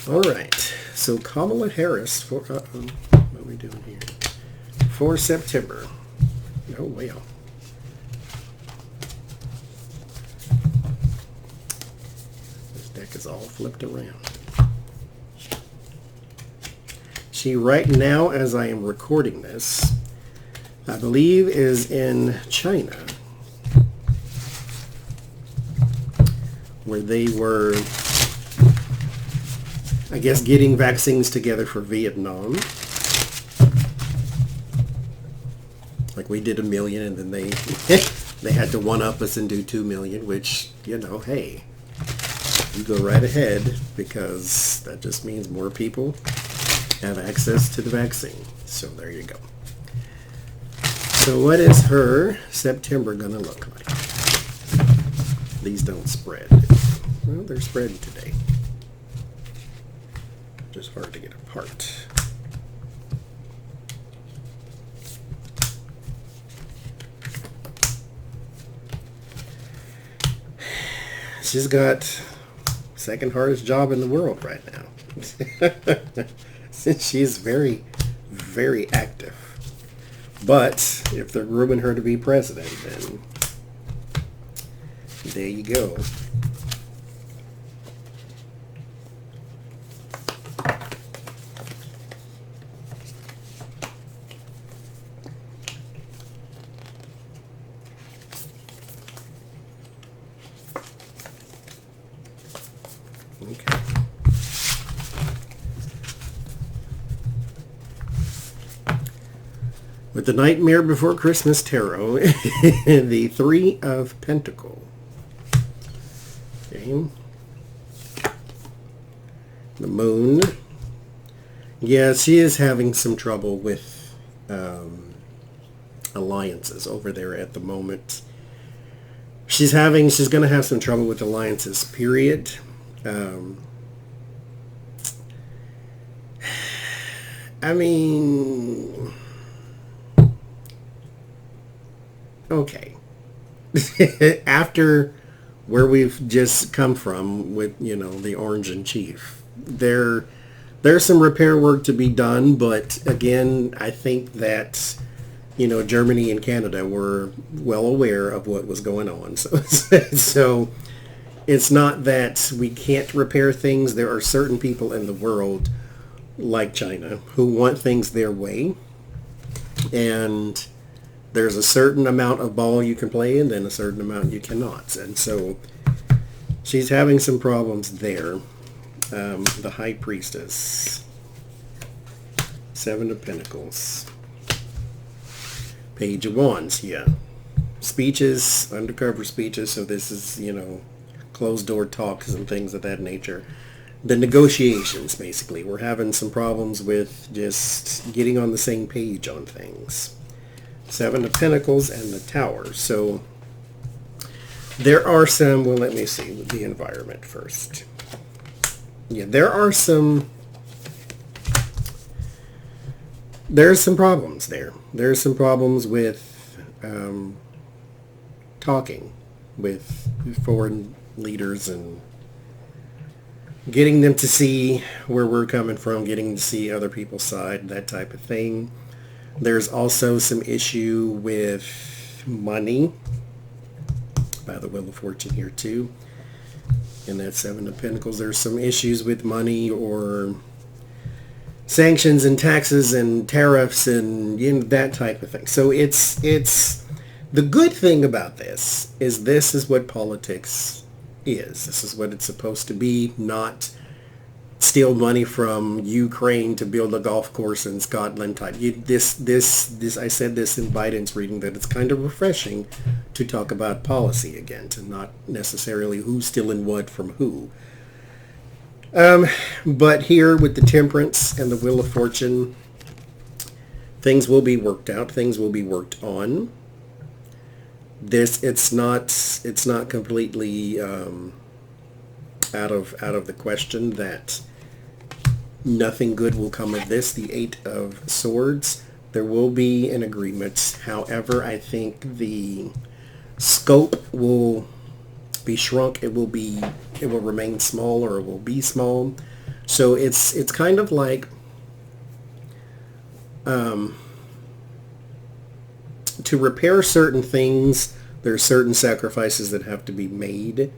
All right. So Kamala Harris for what are we doing here? For September. Oh wow. This deck is all flipped around. She right now, as I am recording this, I believe is in China, where they were, I guess, getting vaccines together for Vietnam. Like we did 1 million, and then they they had to one-up us and do 2 million, which, you know, hey, you go right ahead, because that just means more people have access to the vaccine. So there you go. So what is her September going to look like? These don't spread. Well, they're spreading today. Just hard to get apart. She's got second hardest job in the world right now. Since she's very, very active. But if they're grooming her to be president, then there you go. Okay. With the Nightmare Before Christmas Tarot, the Three of Pentacles. Okay. The Moon. Yeah, she is having some trouble with alliances over there at the moment. She's going to have some trouble with alliances, period. I mean, okay. After where we've just come from with, you know, the Orange in Chief, there's some repair work to be done, but again, I think that, you know, Germany and Canada were well aware of what was going on. So it's not that we can't repair things. There are certain people in the world, like China, who want things their way. And there's a certain amount of ball you can play and then a certain amount you cannot. And so she's having some problems there. The High Priestess. Seven of Pentacles. Page of Wands, yeah. Speeches, undercover speeches. So this is, you know, closed door talks and things of that nature. The negotiations, basically. We're having some problems with just getting on the same page on things. Seven of Pentacles and the Tower. So there are some, well, let me see the environment first. Yeah, there's some problems there. There's some problems with talking with foreign leaders and getting them to see where we're coming from, getting to see other people's side, that type of thing. There's also some issue with money by the Wheel of Fortune here too. And that Seven of Pentacles, there's some issues with money or sanctions and taxes and tariffs and, you know, that type of thing. So it's the good thing about this is what politics is. This is what it's supposed to be, not steal money from Ukraine to build a golf course in Scotland type. This I said this in Biden's reading, that it's kind of refreshing to talk about policy again, to not necessarily who's stealing what from who. But here with the Temperance and the Wheel of Fortune, things will be worked out. Things will be worked on. It's not completely out of the question that nothing good will come of this. The Eight of Swords, there will be an agreement. However, I think the scope will be shrunk. It will remain small, or it will be small. So it's kind of like to repair certain things, there are certain sacrifices that have to be made,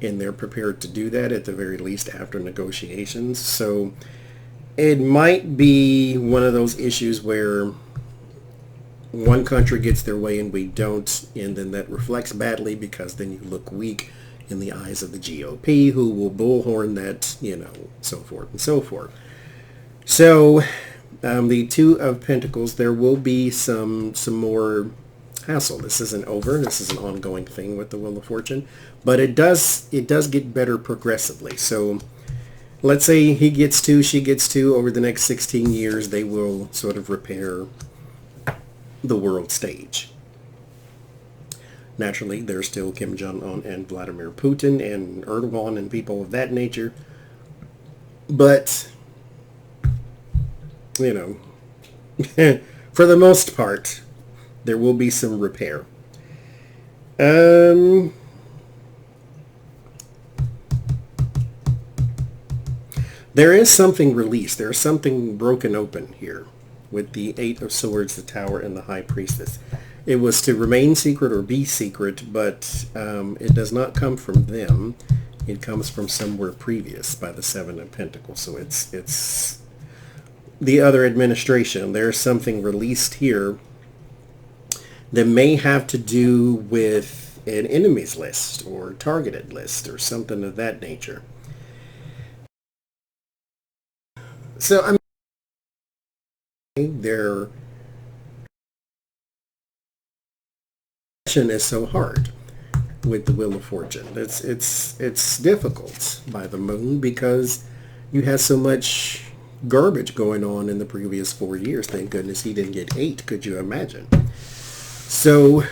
and they're prepared to do that at the very least after negotiations. So it might be one of those issues where one country gets their way and we don't, and then that reflects badly because then you look weak in the eyes of the GOP, who will bullhorn that, so forth and so forth. So the Two of Pentacles, there will be some more hassle. This isn't over. This is an ongoing thing with the Wheel of Fortune, but it does get better progressively. So let's say he gets two, she gets two. Over the next 16 years, they will sort of repair the world stage. Naturally, there's still Kim Jong-un and Vladimir Putin and Erdogan and people of that nature, but for the most part, there will be some repair. There is something released. There's something broken open here with the Eight of Swords, the Tower, and the High Priestess. It was to remain secret or be secret, but it does not come from them. It comes from somewhere previous by the Seven of Pentacles. So it's the other administration. There's something released here that may have to do with an enemies list or targeted list or something of that nature. So I mean, their is so hard with the Wheel of Fortune. It's difficult by the Moon because you have so much garbage going on in the previous 4 years. Thank goodness he didn't get 8. Could you imagine? So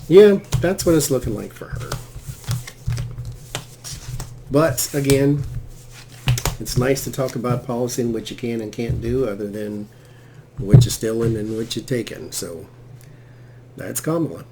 yeah, that's what it's looking like for her. But again, it's nice to talk about policy and what you can and can't do, other than what you're stealing and what you're taking. So that's Kamala.